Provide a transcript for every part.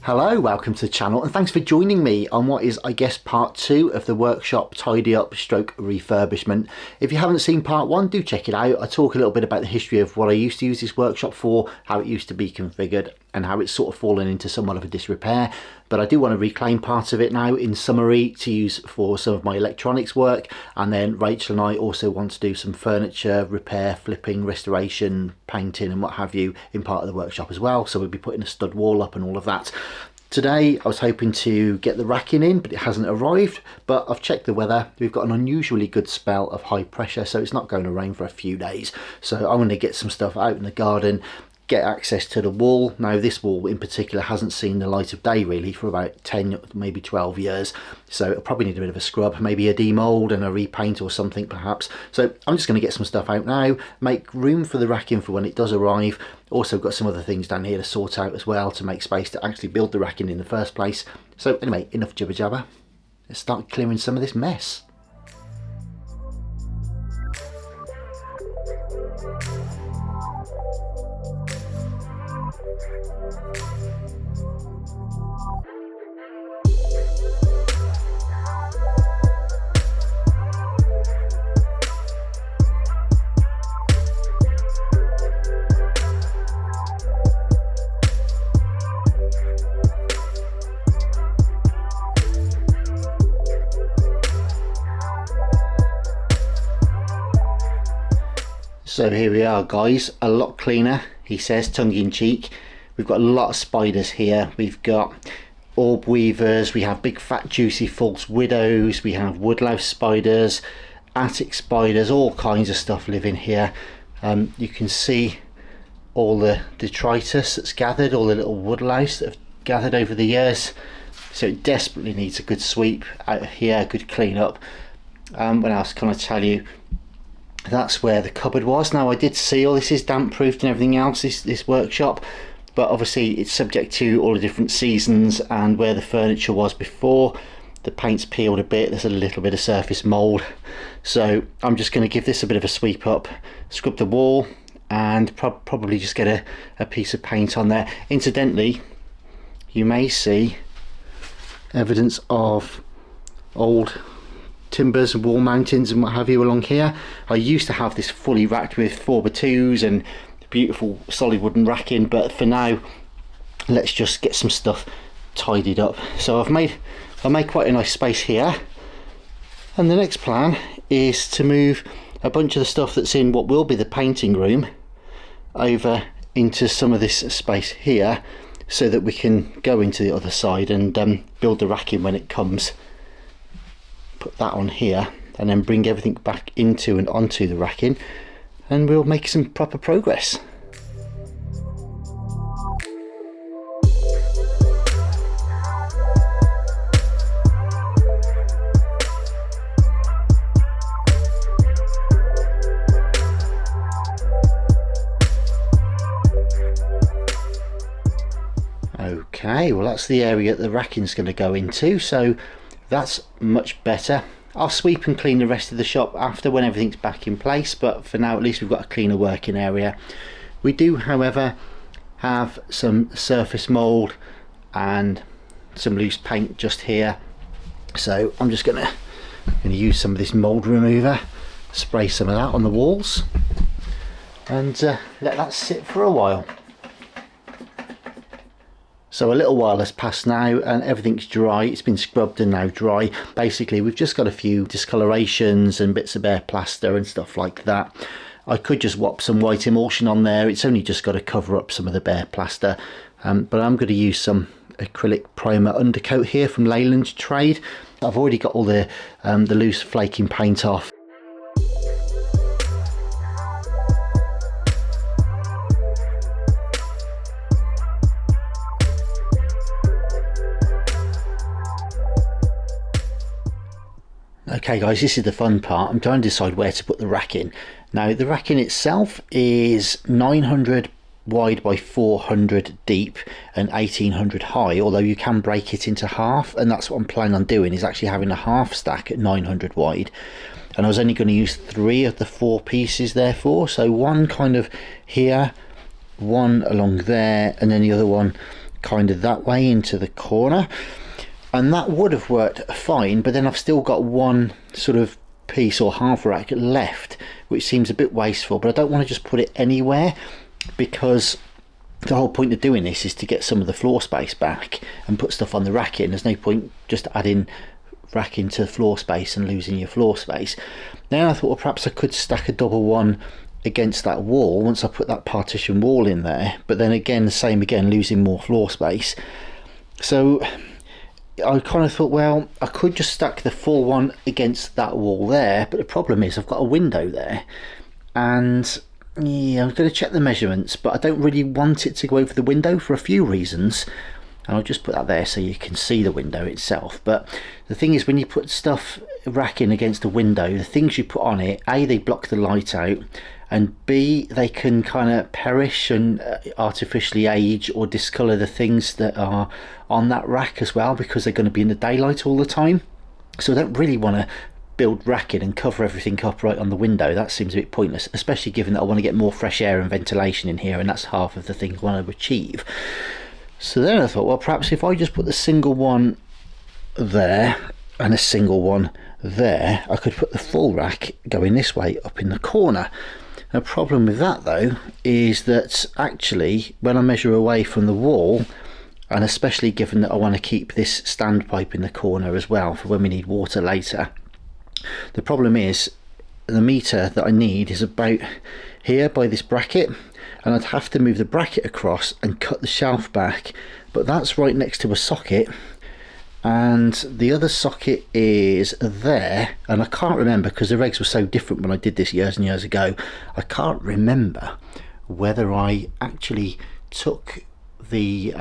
Hello, welcome to the channel and thanks for joining me on what is, I guess, part 2 of the workshop tidy up stroke refurbishment. If you haven't seen part 1, do check it out. I talk a little bit about the history of what I used to use this workshop for, how it used to be configured and how it's sort of fallen into somewhat of a disrepair. But I do want to reclaim part of it now in summary to use for some of my electronics work, and then Rachel and I also want to do some furniture repair, flipping, restoration, painting and what have you in part of the workshop as well. So we'll be putting a stud wall up and all of that. Today I was hoping to get the racking in, but it hasn't arrived. But I've checked the weather. We've got an unusually good spell of high pressure, so it's not going to rain for a few days. So I'm going to get some stuff out in the garden, get access to the wall. Now this wall in particular hasn't seen the light of day really for about 10, maybe 12 years. So it'll probably need a bit of a scrub, maybe a demold and a repaint or something perhaps. So I'm just going to get some stuff out now, make room for the racking for when it does arrive. Also got some other things down here to sort out as well to make space to actually build the racking in the first place. So anyway, enough jibber jabber. Let's start clearing some of this mess. So here we are guys, a lot cleaner, he says, tongue-in-cheek. We've got a lot of spiders here. We've got orb weavers, we have big fat juicy false widows, we have woodlouse spiders, attic spiders, all kinds of stuff living here. You can see all the detritus that's gathered, all the little woodlouse that have gathered over the years. So it desperately needs a good sweep out of here, a good clean up. What else can I tell you? That's where the cupboard was. Now I did seal, this is damp proofed and everything else, this workshop, but obviously it's subject to all the different seasons and where the furniture was before. The paint's peeled a bit, there's a little bit of surface mould, so I'm just going to give this a bit of a sweep up, scrub the wall and probably just get a piece of paint on there. Incidentally, you may see evidence of old timbers and wall mountings and what have you along here. I used to have this fully racked with 4x2s and beautiful solid wooden racking, but for now let's just get some stuff tidied up. So I've made quite a nice space here, and the next plan is to move a bunch of the stuff that's in what will be the painting room over into some of this space here so that we can go into the other side and build the racking when it comes. Put that on here and then bring everything back into and onto the racking, and we'll make some proper progress. Okay, well that's the area that the racking's going to go into, so that's much better. I'll sweep and clean the rest of the shop after when everything's back in place, but for now at least we've got a cleaner working area. We do however have some surface mould and some loose paint just here, so I'm just going to use some of this mould remover, spray some of that on the walls and let that sit for a while. So a little while has passed now and everything's dry. It's been scrubbed and now dry. Basically we've just got a few discolorations and bits of bare plaster and stuff like that. I could just whop some white emulsion on there. It's only just got to cover up some of the bare plaster, but I'm going to use some acrylic primer undercoat here from Leyland Trade. I've already got all the loose flaking paint off. Okay guys, this is the fun part. I'm trying to decide where to put the racking. Now the racking itself is 900 wide by 400 deep and 1800 high, although you can break it into half, and that's what I'm planning on doing, is actually having a half stack at 900 wide. And I was only going to use 3 of the 4 pieces therefore, so one kind of here, one along there, and then the other one kind of that way into the corner, and that would have worked fine. But then I've still got one sort of piece or half rack left, which seems a bit wasteful, but I don't want to just put it anywhere, because the whole point of doing this is to get some of the floor space back and put stuff on the racking. There's no point just adding racking to floor space and losing your floor space. Now I thought, well, perhaps I could stack a double one against that wall once I put that partition wall in there, but then again the same again, losing more floor space. So I kind of thought, well, I could just stack the full one against that wall there, but the problem is I've got a window there, and yeah, I'm going to check the measurements, but I don't really want it to go over the window for a few reasons, and I'll just put that there so you can see the window itself. But the thing is, when you put stuff racking against a window, the things you put on it, A, they block the light out, and B, they can kind of perish and artificially age or discolour the things that are on that rack as well, because they're going to be in the daylight all the time. So I don't really want to build racking and cover everything up right on the window. That seems a bit pointless, especially given that I want to get more fresh air and ventilation in here, and that's half of the thing I want to achieve. So then I thought, well, perhaps if I just put the single one there and a single one there, I could put the full rack going this way up in the corner. The problem with that though is that actually when I measure away from the wall, and especially given that I want to keep this standpipe in the corner as well for when we need water later, the problem is the meter that I need is about here by this bracket, and I'd have to move the bracket across and cut the shelf back, but that's right next to a socket, and the other socket is there, and I can't remember because the regs were so different when I did this years and years ago. I can't remember whether I actually took the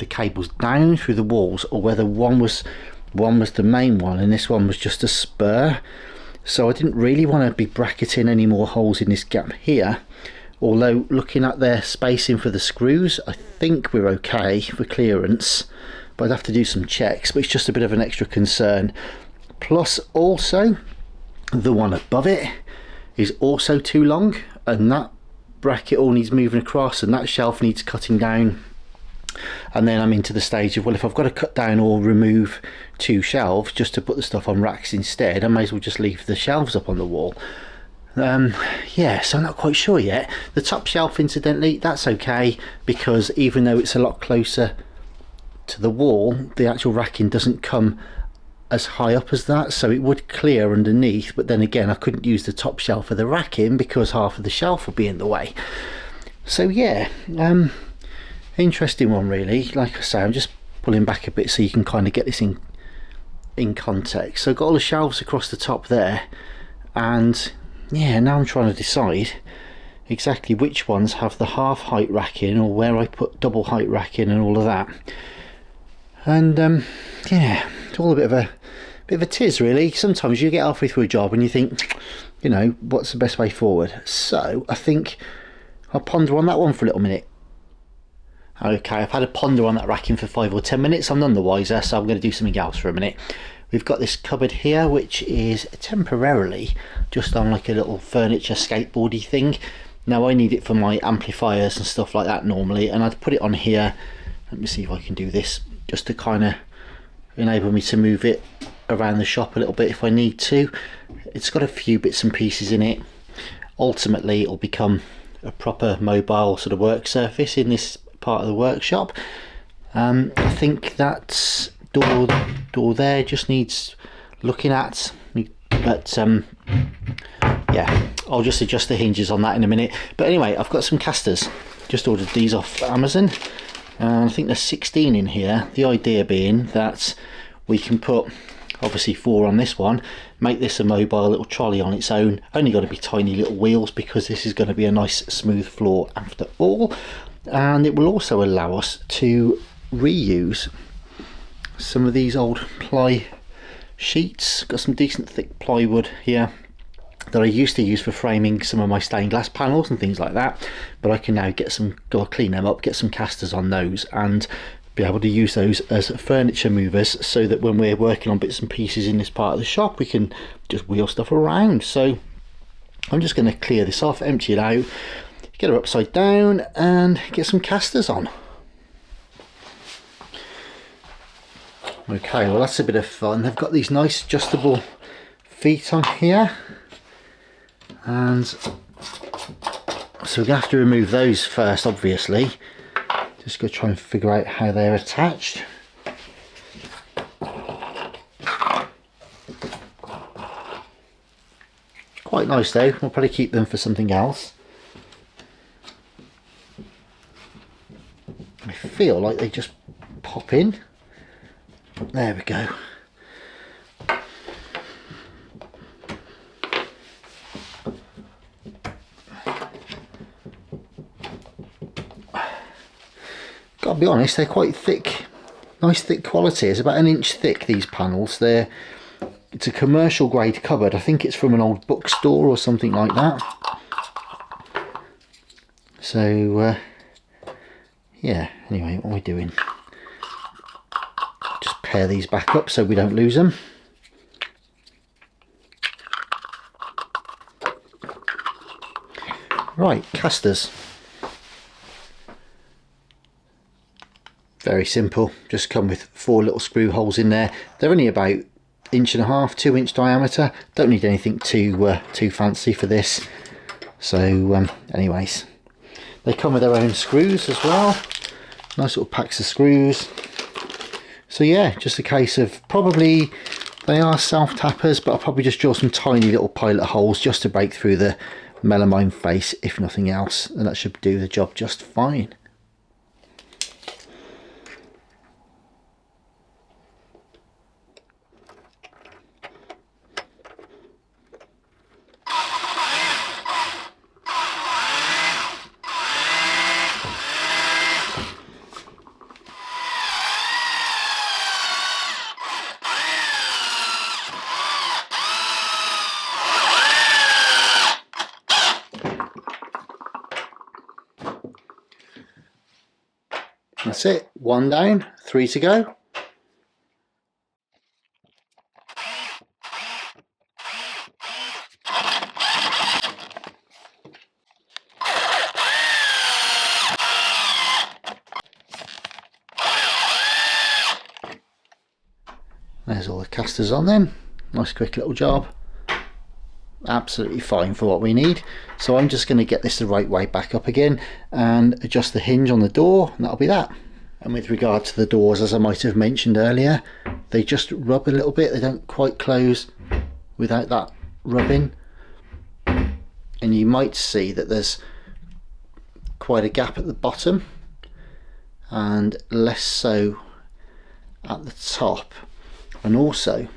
cables down through the walls, or whether one was the main one and this one was just a spur. So I didn't really want to be bracketing any more holes in this gap here, although looking at their spacing for the screws, I think we're okay for clearance, but I'd have to do some checks. But it's just a bit of an extra concern. Plus also the one above it is also too long, and that bracket all needs moving across, and that shelf needs cutting down. And then I'm into the stage of, well, if I've got to cut down or remove two shelves just to put the stuff on racks instead, I may as well just leave the shelves up on the wall. Yeah, so I'm not quite sure yet. The top shelf, incidentally, that's okay, because even though it's a lot closer to the wall, the actual racking doesn't come as high up as that, so it would clear underneath. But then again, I couldn't use the top shelf for the racking because half of the shelf would be in the way. So yeah, interesting one really. Like I say, I'm just pulling back a bit so you can kind of get this in context. So I've got all the shelves across the top there, and yeah, now I'm trying to decide exactly which ones have the half height racking, or where I put double height racking and all of that. And yeah, it's all a bit of a tiz really. Sometimes you get halfway through a job and you think, you know, what's the best way forward? So I think I'll ponder on that one for a little minute. Okay, I've had a ponder on that racking for 5 or 10 minutes. I'm none the wiser, so I'm going to do something else for a minute. We've got this cupboard here, which is temporarily just on like a little furniture skateboardy thing. Now I need it for my amplifiers and stuff like that normally, and I'd put it on here. Let me see if I can do this, just to kind of enable me to move it around the shop a little bit if I need to. It's got a few bits and pieces in it. Ultimately it'll become a proper mobile sort of work surface in this part of the workshop. I think that door there just needs looking at, but yeah, I'll just adjust the hinges on that in a minute. But anyway, I've got some casters, just ordered these off Amazon, and I think there's 16 in here. The idea being that we can put obviously 4 on this one, make this a mobile little trolley on its own. Only got to be tiny little wheels, because this is going to be a nice smooth floor after all. And it will also allow us to reuse some of these old ply sheets. Got some decent thick plywood here that I used to use for framing some of my stained glass panels and things like that, but I can now go clean them up, get some casters on those, and be able to use those as furniture movers, so that when we're working on bits and pieces in this part of the shop, we can just wheel stuff around. So I'm just going to clear this off, empty it out, get her upside down and get some casters on. Okay, well that's a bit of fun. They've got these nice adjustable feet on here, and so we're going to have to remove those first, obviously. Just go try and figure out how they're attached. Quite nice though, we'll probably keep them for something else. I feel like they just pop in. There we go. Gotta be honest, they're quite thick, nice thick quality. It's about 1 inch thick, these panels. It's a commercial grade cupboard. I think it's from an old bookstore or something like that. So yeah, anyway, what are we doing? Just pair these back up so we don't lose them. Right, casters. Very simple, just come with 4 little screw holes in there. They're only about 1.5 inch, 2 inch diameter. Don't need anything too fancy for this. So anyways, they come with their own screws as well. Nice little packs of screws. So yeah, just a case of, probably they are self tappers, but I'll probably just drill some tiny little pilot holes just to break through the melamine face, if nothing else, and that should do the job just fine. That's it, 1 down, 3 to go. There's all the casters on then. Nice quick little job. Absolutely fine for what we need. So I'm just going to get this the right way back up again and adjust the hinge on the door, and that'll be that. And with regard to the doors, as I might have mentioned earlier, they just rub a little bit. They don't quite close without that rubbing. And you might see that there's quite a gap at the bottom and less so at the top. And also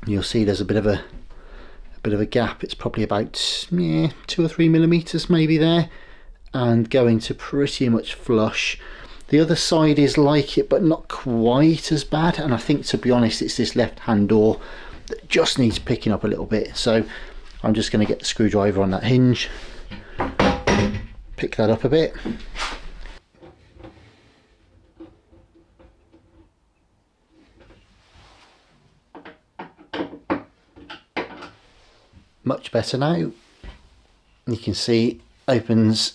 you'll see there's a bit of a gap. It's probably about 2 or 3 millimeters maybe there, and going to pretty much flush. The other side is like it, but not quite as bad, and I think, to be honest, it's this left hand door that just needs picking up a little bit. So I'm just going to get the screwdriver on that hinge, pick that up a bit. Much better now. You can see opens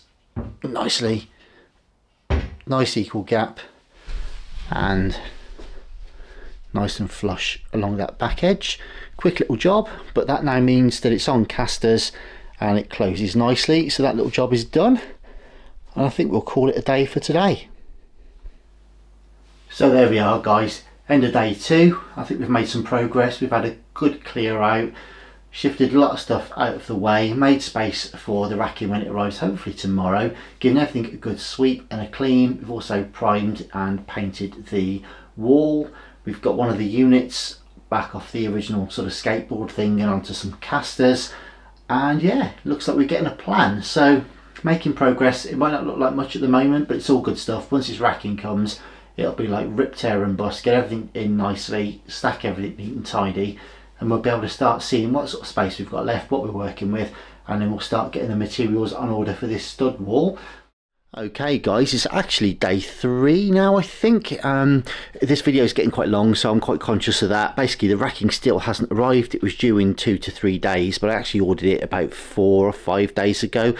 nicely, nice equal gap, and nice and flush along that back edge. Quick little job, but that now means that it's on casters and it closes nicely. So that little job is done, and I think we'll call it a day for today. So there we are, guys, end of day 2. I think we've made some progress. We've had a good clear out, shifted a lot of stuff out of the way, made space for the racking when it arrives hopefully tomorrow, given everything a good sweep and a clean. We've also primed and painted the wall. We've got one of the units back off the original sort of skateboard thing and onto some casters, and yeah, looks like we're getting a plan. So making progress. It might not look like much at the moment, but it's all good stuff. Once this racking comes, it'll be like rip, tear and bust, get everything in nicely, stack everything neat and tidy, and we'll be able to start seeing what sort of space we've got left, what we're working with, and then we'll start getting the materials on order for this stud wall. Okay guys, it's actually day 3 now, I think. This video is getting quite long, so I'm quite conscious of that. Basically, the racking still hasn't arrived. It was due in 2 to 3 days, but I actually ordered it about 4 or 5 days ago,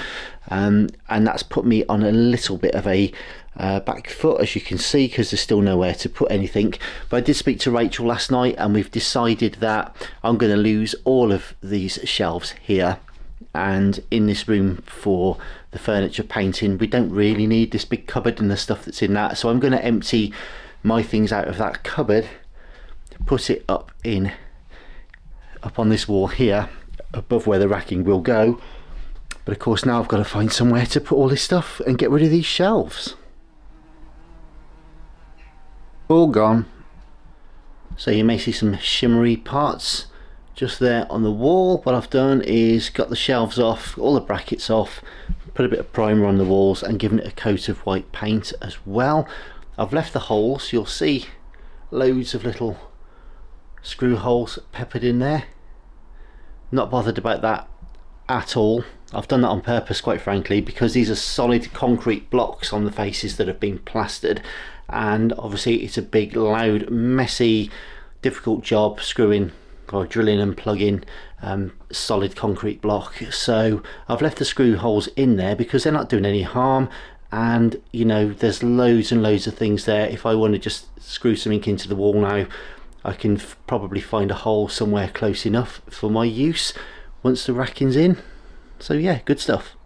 and that's put me on a little bit of a back foot, as you can see, because there's still nowhere to put anything. But I did speak to Rachel last night, and we've decided that I'm going to lose all of these shelves here and in this room for the furniture painting. We don't really need this big cupboard and the stuff that's in that, so I'm going to empty my things out of that cupboard, put it up on this wall here above where the racking will go. But of course now I've got to find somewhere to put all this stuff and get rid of these shelves. All gone. So you may see some shimmery parts just there on the wall. What I've done is got the shelves off, all the brackets off, put a bit of primer on the walls and given it a coat of white paint as well. I've left the holes, you'll see loads of little screw holes peppered in there. Not bothered about that at all. I've done that on purpose, quite frankly, because these are solid concrete blocks on the faces that have been plastered, and obviously it's a big, loud, messy, difficult job screwing or drilling and plugging solid concrete block. So I've left the screw holes in there because they're not doing any harm, and you know, there's loads and loads of things there. If I want to just screw something into the wall now, I can probably find a hole somewhere close enough for my use once the racking's in. So yeah, good stuff.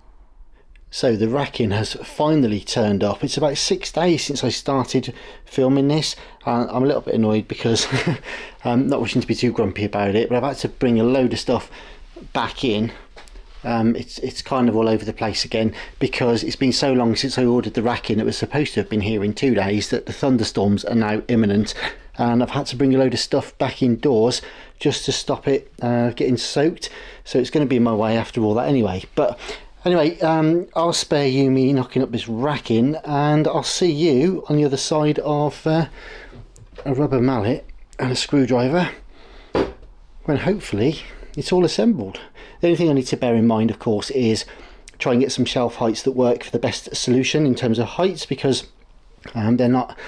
So the racking has finally turned up. It's about 6 days since I started filming this. I'm a little bit annoyed because I'm not wishing to be too grumpy about it, but I've had to bring a load of stuff back in. It's kind of all over the place again because it's been so long since I ordered the racking. It was supposed to have been here in 2 days, that the thunderstorms are now imminent, and I've had to bring a load of stuff back indoors just to stop it getting soaked. So it's going to be my way after all that anyway. But anyway, I'll spare you me knocking up this racking, and I'll see you on the other side of a rubber mallet and a screwdriver when hopefully it's all assembled. The only thing I need to bear in mind, of course, is try and get some shelf heights that work for the best solution in terms of heights, because they're not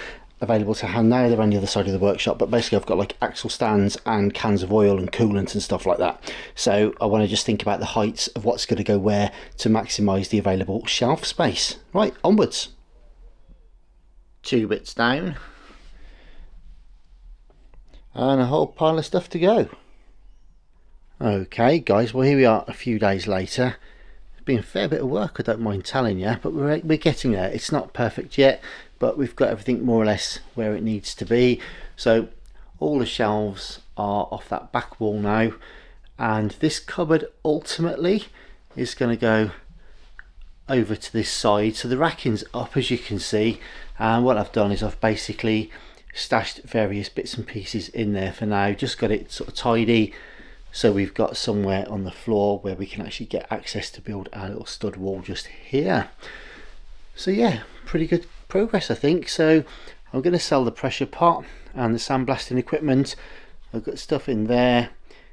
available to hand now. They're on the other side of the workshop, but basically I've got like axle stands and cans of oil and coolant and stuff like that. So I want to just think about the heights of what's going to go where to maximise the available shelf space. Right, onwards. 2 bits down. And a whole pile of stuff to go. Okay guys, well here we are a few days later. It's been a fair bit of work, I don't mind telling you, but we're getting there. It's not perfect yet, but we've got everything more or less where it needs to be. So all the shelves are off that back wall now, and this cupboard ultimately is going to go over to this side. So the racking's up, as you can see, and what I've done is I've basically stashed various bits and pieces in there for now, just got it sort of tidy, so we've got somewhere on the floor where we can actually get access to build our little stud wall just here. So yeah, pretty good progress I think. So I'm going to sell the pressure pot and the sandblasting equipment. I've got stuff in there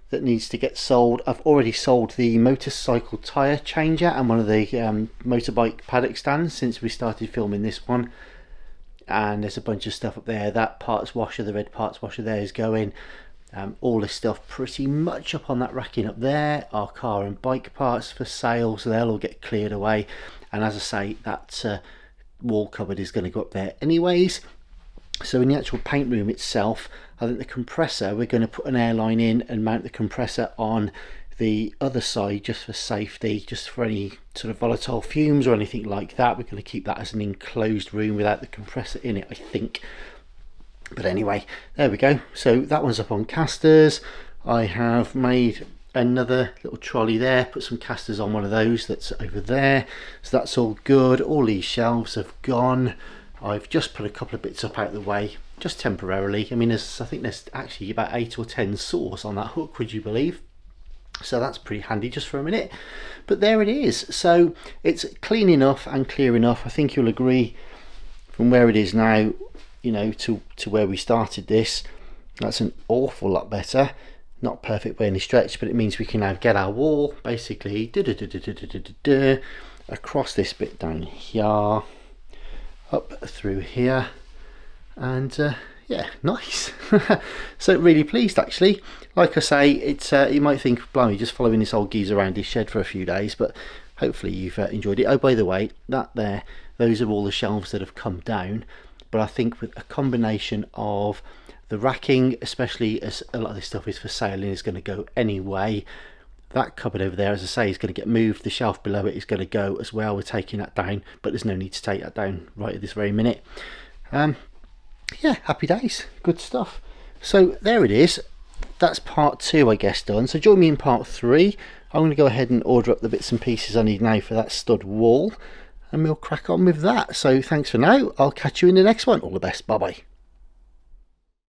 that needs to get sold. I've already sold the motorcycle tyre changer and one of the motorbike paddock stands since we started filming this one, and there's a bunch of stuff up there. That parts washer, the red parts washer there, is going. All this stuff pretty much up on that racking up there. Our car and bike parts for sale, so they'll all get cleared away. And as I say, that wall cupboard is going to go up there anyways. So in the actual paint room itself, I think the compressor, we're going to put an airline in and mount the compressor on the other side just for safety, just for any sort of volatile fumes or anything like that. We're going to keep that as an enclosed room without the compressor in it, I think. But anyway, there we go. So that one's up on casters. I have made another little trolley there, put some casters on one of those that's over there, so that's all good. All these shelves have gone. I've just put a couple of bits up out of the way just temporarily. I mean, I think there's actually about 8 or 10 saws on that hook, would you believe? So that's pretty handy just for a minute. But there it is. So it's clean enough and clear enough. I think you'll agree from where it is now, you know, to where we started this, that's an awful lot better. Not perfect by any stretch, but it means we can now get our wall basically across this bit down here, up through here, and yeah, nice. So really pleased actually. Like I say, it's you might think, blimey, just following this old geezer around his shed for a few days, but hopefully you've enjoyed it. Oh, by the way, that there, those are all the shelves that have come down, but I think with a combination of the racking, especially as a lot of this stuff is for sale and is going to go anyway, that cupboard over there, as I say, is going to get moved. The shelf below it is going to go as well. We're taking that down, but there's no need to take that down right at this very minute. Yeah, happy days, good stuff. So there it is. That's part 2, I guess, done. So join me in part 3. I'm going to go ahead and order up the bits and pieces I need now for that stud wall, and we'll crack on with that. So thanks for now. I'll catch you in the next one. All the best. Bye bye.